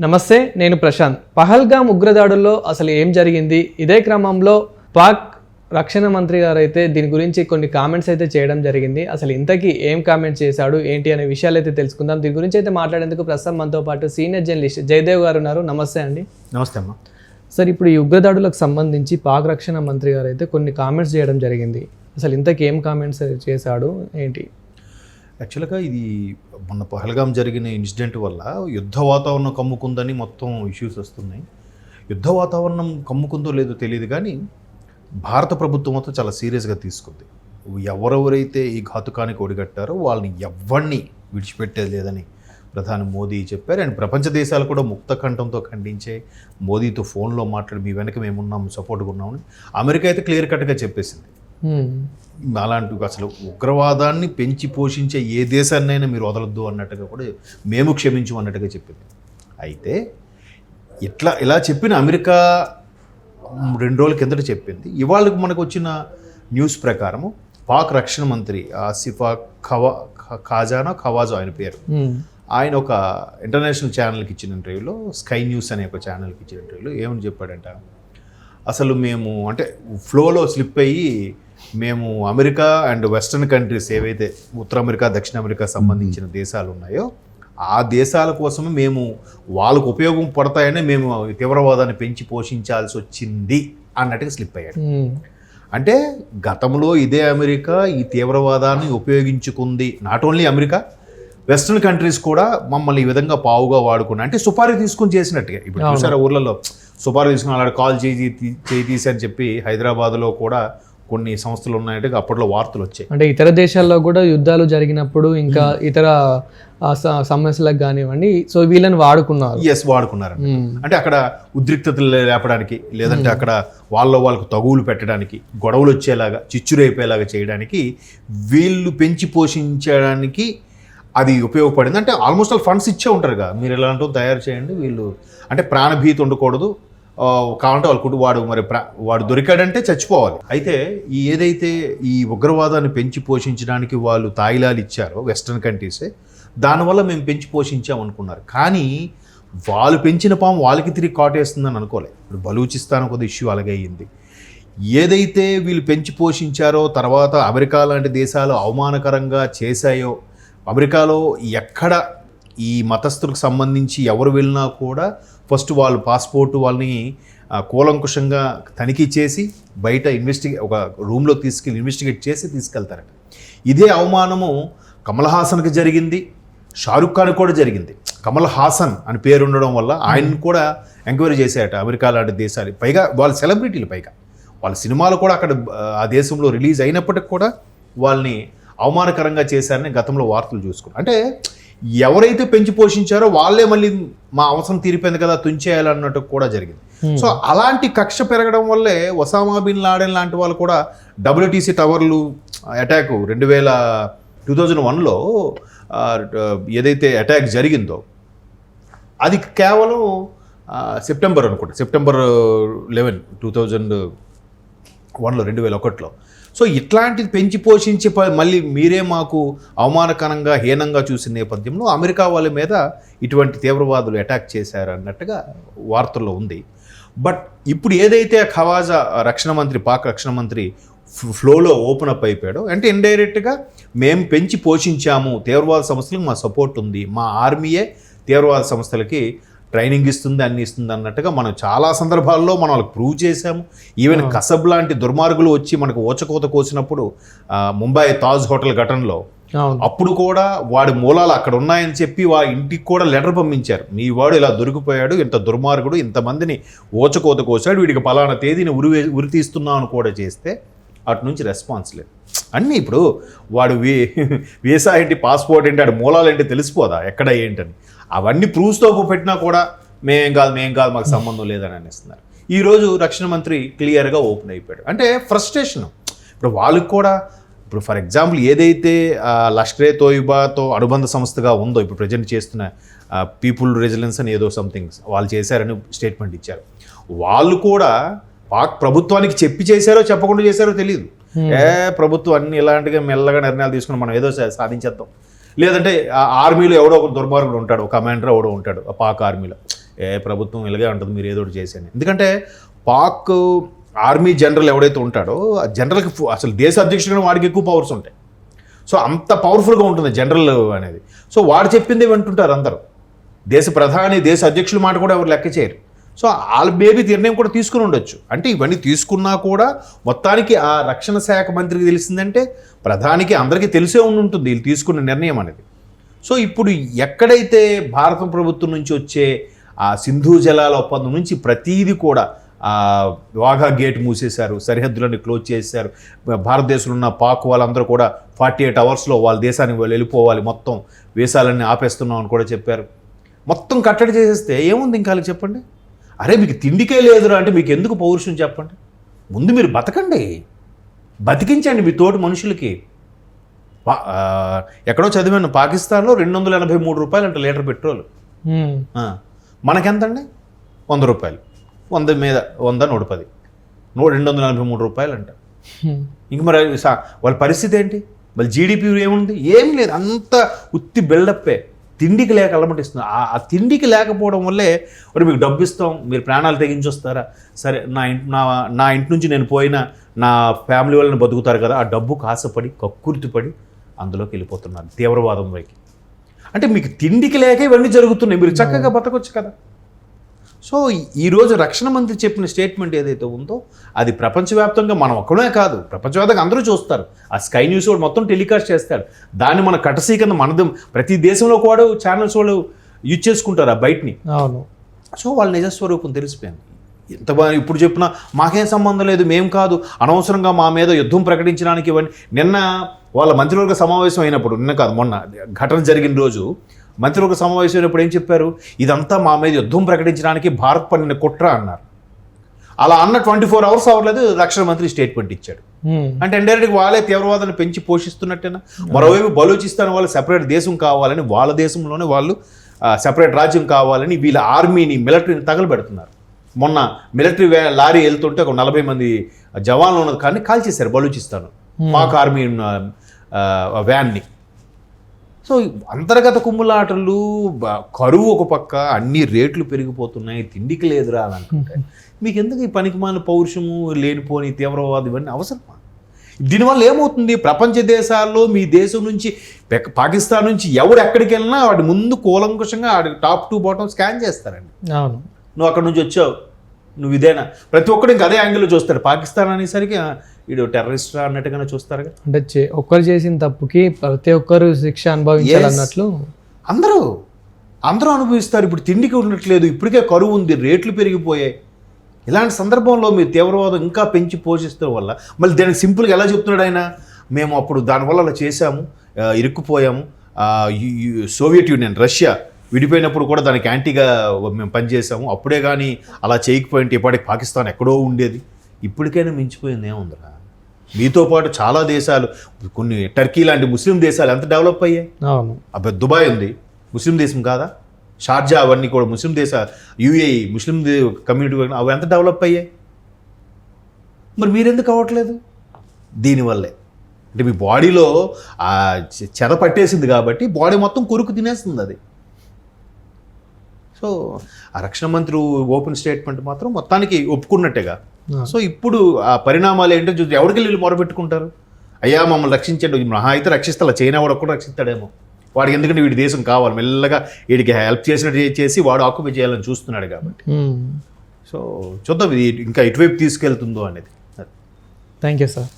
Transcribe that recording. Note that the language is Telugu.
నమస్తే, నేను ప్రశాంత్. పహల్గామ్ ఉగ్రదాడుల్లో అసలు ఏం జరిగింది? ఇదే క్రమంలో పాక్ రక్షణ మంత్రి గారు అయితే దీని గురించి కొన్ని కామెంట్స్ అయితే చేయడం జరిగింది. అసలు ఇంతకీ ఏం కామెంట్స్ చేశాడు ఏంటి అనే విషయాలు అయితే తెలుసుకుందాం. దీని గురించి అయితే మాట్లాడేందుకు ప్రస్తుతం మనతో పాటు సీనియర్ జర్నలిస్ట్ జయదేవ్ గారు ఉన్నారు. నమస్తే అండి. నమస్తే అమ్మా. సార్, ఇప్పుడు ఈ ఉగ్రదాడులకు సంబంధించి పాక్ రక్షణ మంత్రి గారు అయితే కొన్ని కామెంట్స్ చేయడం జరిగింది. అసలు ఇంతకీ ఏం కామెంట్స్ చేశాడు ఏంటి? యాక్చువల్గా ఇది మొన్న పహల్గామ్ జరిగిన ఇన్సిడెంట్ వల్ల యుద్ధ వాతావరణం కమ్ముకుందని మొత్తం ఇష్యూస్ వస్తున్నాయి. యుద్ధ వాతావరణం కమ్ముకుందో లేదో తెలియదు, కానీ భారత ప్రభుత్వం మొత్తం చాలా సీరియస్గా తీసుకుంది. ఎవరెవరైతే ఈ ఘాతుకానికి ఒడిగట్టారో వాళ్ళని ఎవరిని విడిచిపెట్టేది లేదని ప్రధాని మోదీ చెప్పారు. అండ్ ప్రపంచ దేశాలు కూడా ముక్త కంఠంతో ఖండించే, మోదీతో ఫోన్లో మాట్లాడి మీ వెనక మేమున్నాము, సపోర్ట్గా ఉన్నామని అమెరికా అయితే క్లియర్ కట్గా చెప్పేసింది. అలాంటి అసలు ఉగ్రవాదాన్ని పెంచి పోషించే ఏ దేశాన్నైనా మీరు వదలొద్దు అన్నట్టుగా కూడా మేము క్షమించు అన్నట్టుగా చెప్పింది. అయితే ఇలా చెప్పిన అమెరికా 2 రోజుల కిందట చెప్పింది. ఇవాళ మనకు వచ్చిన న్యూస్ ప్రకారము పాక్ రక్షణ మంత్రి ఆసిఫా ఖవాజా ఆయన పేరు, ఆయన ఒక ఇంటర్నేషనల్ ఛానల్కి ఇచ్చిన ఇంటర్వ్యూలో, స్కై న్యూస్ అనే ఒక ఛానల్కి ఇచ్చిన ఇంటర్వ్యూలో ఏమని చెప్పాడంట, అసలు మేము అంటే ఫ్లోలో స్లిప్ అయ్యి మేము అమెరికా అండ్ వెస్టర్న్ కంట్రీస్ ఏవైతే ఉత్తర అమెరికా, దక్షిణ అమెరికా సంబంధించిన దేశాలు ఉన్నాయో ఆ దేశాల కోసమే మేము వాళ్ళకు ఉపయోగం పడతాయని మేము తీవ్రవాదాన్ని పెంచి పోషించాల్సి వచ్చింది అన్నట్టుగా స్లిప్ అయ్యాడు. అంటే గతంలో ఇదే అమెరికా ఈ తీవ్రవాదాన్ని ఉపయోగించుకుంది. Not only America, western countries కూడా మమ్మల్ని ఈ విధంగా పావుగా వాడుకున్నాయి. అంటే సుపారీ తీసుకుని చేసినట్టుగా. ఇప్పుడు చూసారా ఊర్లలో సుపారీ తీసుకుని అలాంటి కాల్ చేయి తీసి అని చెప్పి హైదరాబాద్లో కూడా కొన్ని సంస్థలు ఉన్నాయంటే అప్పట్లో వార్తలు వచ్చాయి. అంటే ఇతర దేశాల్లో కూడా యుద్ధాలు జరిగినప్పుడు ఇంకా ఇతర సమస్యలకు కానివ్వండి, సో వీళ్ళని వాడుకున్నారు. వాడుకున్నారు. అంటే అక్కడ ఉద్రిక్తతలు లేపడానికి, లేదంటే అక్కడ వాళ్ళకు తగువులు పెట్టడానికి, గొడవలు వచ్చేలాగా, చిచ్చురైపోయేలాగా చేయడానికి, వీళ్ళు పెంచి పోషించడానికి అది ఉపయోగపడింది. అంటే ఆల్మోస్ట్ ఆల్ ఫండ్స్ ఇచ్చే ఉంటారుగా, మీరు ఎలాంటి తయారు చేయండి, వీళ్ళు అంటే ప్రాణభీతి ఉండకూడదు, కావాలంటే వాడు దొరికాడంటే చచ్చిపోవాలి. అయితే ఏదైతే ఈ ఉగ్రవాదాన్ని పెంచి పోషించడానికి వాళ్ళు తాయిలాలు ఇచ్చారో వెస్ట్రన్ కంట్రీసే, దానివల్ల మేము పెంచి పోషించాం అనుకున్నారు. కానీ వాళ్ళు పెంచిన పాము వాళ్ళకి తిరిగి కాటేస్తుందని అనుకోలేదు. ఇప్పుడు బలూచిస్తాన్ ఒక ఇష్యూ అలాగే అయ్యింది. ఏదైతే వీళ్ళు పెంచి పోషించారో తర్వాత అమెరికా లాంటి దేశాలు అవమానకరంగా చేశాయో, అమెరికాలో ఎక్కడ ఈ మతస్థులకు సంబంధించి ఎవరు వెళ్ళినా కూడా ఫస్ట్ వాళ్ళు పాస్పోర్టు వాళ్ళని కూలంకుషంగా తనిఖీ చేసి బయట ఒక రూమ్లో తీసుకెళ్ళి ఇన్వెస్టిగేట్ చేసి తీసుకెళ్తారట. ఇదే అవమానము కమల్ హాసన్కి జరిగింది, షారుఖ్ ఖాన్ కూడా జరిగింది. కమల్ హాసన్ అని పేరు ఉండడం వల్ల ఆయన్ని కూడా ఎంక్వైరీ చేశారట అమెరికా లాంటి దేశాలు. పైగా వాళ్ళ సెలబ్రిటీలు, పైగా వాళ్ళ సినిమాలు కూడా అక్కడ ఆ దేశంలో రిలీజ్ అయినప్పటికి కూడా వాళ్ళని అవమానకరంగా చేశారని గతంలో వార్తలు చూసుకున్నాం. అంటే ఎవరైతే పెంచి పోషించారో వాళ్ళే మళ్ళీ మా అవసరం తీరిపోయింది కదా తుంచేయాలన్నట్టు కూడా జరిగింది. సో అలాంటి కక్ష పెరగడం వల్లే ఒసామా బిన్ లాడెన్ లాంటి వాళ్ళు కూడా WTC టవర్లు అటాక్ 2001లో ఏదైతే అటాక్ జరిగిందో అది కేవలం సెప్టెంబర్ 11, 2001లో 2001లో. సో ఇట్లాంటిది పెంచి పోషించి మళ్ళీ మీరే మాకు అవమానకరంగా హీనంగా చూసిన నేపథ్యంలో అమెరికా వాళ్ళ మీద ఇటువంటి తీవ్రవాదులు అటాక్ చేశారు అన్నట్టుగా వార్తల్లో ఉంది. బట్ ఇప్పుడు ఏదైతే ఖవాజా పాక్ రక్షణ మంత్రి ఫ్లోలో ఓపెన్ అప్ అయిపోయాడో, అంటే ఇండైరెక్ట్గా మేము పెంచి పోషించాము, తీవ్రవాద సంస్థలకు మా సపోర్ట్ ఉంది, మా ఆర్మీయే తీవ్రవాద సంస్థలకి ట్రైనింగ్ ఇస్తుంది, అన్ని ఇస్తుంది అన్నట్టుగా మనం చాలా సందర్భాల్లో మనం వాళ్ళకి ప్రూవ్ చేశాము. ఈవెన్ కసబ్ లాంటి దుర్మార్గులు వచ్చి మనకు ఓచకోత కోసినప్పుడు ముంబై తాజ్ హోటల్ ఘటనలో అప్పుడు కూడా వాడి మూలాలు అక్కడ ఉన్నాయని చెప్పి వాడి ఇంటికి కూడా లెటర్ పంపించారు. మీ వాడు ఇలా దొరికిపోయాడు, ఇంత దుర్మార్గుడు, ఇంతమందిని ఓచకోత కోసాడు, వీడికి పలానా తేదీని ఉరి తీస్తున్నాం అని కూడా చేస్తే అటు నుంచి రెస్పాన్స్ లేదు. అన్నీ ఇప్పుడు వాడు వీసా ఏంటి, పాస్పోర్ట్ ఏంటి, వాడి మూలాలు ఏంటి తెలిసిపోదా ఎక్కడ ఏంటని, అవన్నీ ప్రూఫ్స్తో పెట్టినా కూడా మేం కాదు మాకు సంబంధం లేదని అనేస్తున్నారు. ఈరోజు రక్షణ మంత్రి క్లియర్గా ఓపెన్ అయిపోయాడు. అంటే ఫ్రస్ట్రేషన్ ఇప్పుడు వాళ్ళకి కూడా. ఇప్పుడు ఫర్ ఎగ్జాంపుల్ ఏదైతే లష్కరే తోయిబాతో అనుబంధ సంస్థగా ఉందో ఇప్పుడు ప్రజెంట్ చేస్తున్న పీపుల్ రెసిలెన్స్ అని ఏదో సంథింగ్ వాళ్ళు చేశారని స్టేట్మెంట్ ఇచ్చారు. వాళ్ళు కూడా పాక్ ప్రభుత్వానికి చెప్పి చేశారో చెప్పకుండా చేశారో తెలియదు. ప్రభుత్వం అన్ని ఇలాంటిగా మెల్లగా నిర్ణయాలు తీసుకుని మనం ఏదో సాధించేద్దాం, లేదంటే ఆర్మీలో ఎవడో ఒక దుర్మార్గుడు ఉంటాడు, ఒక కమాండర్ ఎవడో ఉంటాడు పాక్ ఆర్మీలో, ప్రభుత్వం ఇలాగే ఉంటుంది, మీరు ఏదో ఒకటి చేసేయండి. ఎందుకంటే పాక్ ఆర్మీ జనరల్ ఎవడైతే ఉంటాడో ఆ జనరల్కి అసలు దేశ అధ్యక్షుడు వాడికి ఎక్కువ పవర్స్ ఉంటాయి. సో అంత పవర్ఫుల్గా ఉంటుంది జనరల్ అనేది. సో వాడు చెప్పిందే వింటుంటారు అందరూ. దేశ ప్రధాని, దేశ అధ్యక్షుల మాట కూడా ఎవరు లెక్క చేయరు. సో వాళ్ళ బేబీ నిర్ణయం కూడా తీసుకుని ఉండొచ్చు. అంటే ఇవన్నీ తీసుకున్నా కూడా మొత్తానికి ఆ రక్షణ శాఖ మంత్రికి తెలిసిందంటే ప్రధానికి అందరికీ తెలిసే ఉంటుంది వీళ్ళు తీసుకున్న నిర్ణయం అనేది. సో ఇప్పుడు ఎక్కడైతే భారత ప్రభుత్వం నుంచి వచ్చే ఆ సింధు జలాల ఒప్పందం నుంచి ప్రతీది కూడా వాఘా గేట్ మూసేశారు, సరిహద్దులన్నీ క్లోజ్ చేశారు, భారతదేశంలో ఉన్న పాక్ వాళ్ళందరూ కూడా 48 అవర్స్లో వాళ్ళ దేశానికి వాళ్ళు వెళ్ళిపోవాలి, మొత్తం వీసాలన్నీ ఆపేస్తున్నాం అని కూడా చెప్పారు. మొత్తం కట్టడి చేసేస్తే ఏముంది ఇంకా చెప్పండి. అరే మీకు తిండికే లేదురా అంటే మీకు ఎందుకు పౌరుషం చెప్పండి. ముందు మీరు బతకండి, బతికించండి మీ తోటి మనుషులకి. ఎక్కడో చదివాను, పాకిస్తాన్లో 283 రూపాయలు అంట లీటర్ పెట్రోల్. మనకెంతండి? 100 రూపాయలు, 100 మీద 100 110, 243 రూపాయలు అంట. ఇంక మరి వాళ్ళ పరిస్థితి ఏంటి? మళ్ళీ జీడిపి ఏముంది? ఏం లేదు, అంత ఉత్తి బిల్డప్పే. తిండికి లేక అలమటిస్తుంది. ఆ తిండికి లేకపోవడం వల్లే మరి మీకు డబ్బు ఇస్తాం, మీరు ప్రాణాలు తెగించొస్తారా? సరే, నా ఇంటి నుంచి నేను పోయినా నా ఫ్యామిలీ వాళ్ళని బతుకుతారు కదా, ఆ డబ్బు కాసపడి కక్కుర్తిపడి అందులోకి వెళ్ళిపోతున్నారు తీవ్రవాదం వైపు. అంటే మీకు తిండికి లేక ఇవన్నీ జరుగుతున్నాయి, మీరు చక్కగా బతకొచ్చు కదా. సో ఈరోజు రక్షణ మంత్రి చెప్పిన స్టేట్మెంట్ ఏదైతే ఉందో అది ప్రపంచవ్యాప్తంగా మనం ఒక్కడే కాదు, ప్రపంచవ్యాప్తంగా అందరూ చూస్తారు. ఆ స్కై న్యూస్ వాడు మొత్తం టెలికాస్ట్ చేస్తాడు. దాన్ని మన కటసీ కింద మనది ప్రతి దేశంలో కూడా ఛానల్స్ వాళ్ళు యూజ్ చేసుకుంటారు ఆ బయటని. అవును. సో వాళ్ళ నిజస్వరూపం తెలిసిపోయింది. ఎంత బాగా ఇప్పుడు చెప్పినా మాకేం సంబంధం లేదు, మేము కాదు, అనవసరంగా మా మీద యుద్ధం ప్రకటించడానికి ఇవన్నీ. నిన్న వాళ్ళ మంత్రివర్గ సమావేశం అయినప్పుడు, నిన్న కాదు మొన్న ఘటన జరిగిన రోజు మంత్రివర్గ సమావేశం అయినప్పుడు ఏం చెప్పారు? ఇదంతా మా మీద యుద్ధం ప్రకటించడానికి భారత్ పన్నిన కుట్ర అన్నారు. అలా అన్న 24 అవర్స్ అవ్వలేదు, రక్షణ మంత్రి స్టేట్మెంట్ ఇచ్చాడు. అంటే ఇండైరెక్ట్గా వాళ్ళే తీవ్రవాదాన్ని పెంచి పోషిస్తున్నట్టేనా? మరోవైపు బలూచిస్తాన్ వాళ్ళు సెపరేట్ దేశం కావాలని, వాళ్ళ దేశంలోనే వాళ్ళు సెపరేట్ రాజ్యం కావాలని వీళ్ళ ఆర్మీని, మిలిటరీని తగలబెడుతున్నారు. మొన్న మిలిటరీ లారీ వెళ్తుంటే ఒక 40 మంది జవాన్లు ఉన్నది కానీ కాల్చేశారు బలూచిస్తాన్ పాక్ ఆర్మీ వ్యాన్ని. సో అంతర్గత కుమ్ములాటలు, కరువు ఒక పక్క, అన్ని రేట్లు పెరిగిపోతున్నాయి, తిండికి లేదురా అని అంటుంటే మీకు ఎందుకు ఈ పనికిమాలిన పౌరుషము, లేనిపోని తీవ్రవాదం ఇవన్నీ అవసరమా? దీనివల్ల ఏమవుతుంది? ప్రపంచ దేశాల్లో మీ దేశం నుంచి, పాకిస్తాన్ నుంచి ఎవరు ఎక్కడికి వెళ్ళినా వాడి ముందు కూలంకుషంగా వాడి టాప్ టు బాటమ్ స్కాన్ చేస్తారండి. అవును, నువ్వు అక్కడ నుంచి వచ్చావు, నువ్వు ఇదేనా, ప్రతి ఒక్కరు ఇంకా అదే యాంగిల్లో చూస్తాడు. పాకిస్తాన్ అనేసరికి వీడు టెర్రరిస్ట్ అన్నట్టుగానే చూస్తారు. అంటే ఒక్కరు చేసిన తప్పుకి ప్రతి ఒక్కరు శిక్ష అనుభవించాలన్నట్లు అందరూ అనుభవిస్తారు. ఇప్పుడు తిండికి ఉండట్లేదు, ఇప్పటికే కరువు ఉంది, రేట్లు పెరిగిపోయాయి. ఇలాంటి సందర్భంలో మీరు తీవ్రవాదం ఇంకా పెంచి పోషిస్తూ వల్ల మళ్ళీ దానికి సింపుల్గా ఎలా చెప్తున్నాడు ఆయన? మేము అప్పుడు దానివల్ల అలా చేశాము, ఇరుక్కుపోయాము, సోవియట్ యూనియన్ రష్యా విడిపోయినప్పుడు కూడా దానికి యాంటీగా మేము పనిచేసాము, అప్పుడే కానీ అలా చేయకపోయింటే ఇప్పటికి పాకిస్తాన్ ఎక్కడో ఉండేది. ఇప్పటికైనా మించిపోయింది ఏముందిరా? మీతో పాటు చాలా దేశాలు, కొన్ని టర్కీ లాంటి ముస్లిం దేశాలు ఎంత డెవలప్ అయ్యాయి. అబ్బాయి దుబాయ్ ఉంది, ముస్లిం దేశం కాదా? షార్జా అవన్నీ కూడా ముస్లిం దేశాలు, యుఏఈ ముస్లిం కమ్యూనిటీ, అవి ఎంత డెవలప్ అయ్యాయి. మరి మీరెందుకు అవ్వట్లేదు? దీనివల్లే. అంటే మీ బాడీలో చెద పట్టేసింది కాబట్టి బాడీ మొత్తం కొరుకు తినేస్తుంది అది. సో ఆ రక్షణ మంత్రి ఓపెన్ స్టేట్మెంట్ మాత్రం మొత్తానికి ఒప్పుకున్నట్టేగా. సో ఇప్పుడు ఆ పరిణామాలు ఏంటో చూసి ఎవరికి వీళ్ళు మొరపెట్టుకుంటారు? అయ్యా మమ్మల్ని రక్షించండి, మహా అయితే రక్షిస్తా, చైనా వాడు కూడా రక్షిస్తాడేమో వాడికి, ఎందుకంటే వీడి దేశం కావాలి, మెల్లగా వీడికి హెల్ప్ చేసినట్టు చేసి వాడు ఆక్యుపై చేయాలని చూస్తున్నాడు కాబట్టి. సో చూద్దాం ఇది ఇంకా ఇటువైపు తీసుకెళ్తుందో అనేది. Thank you sir.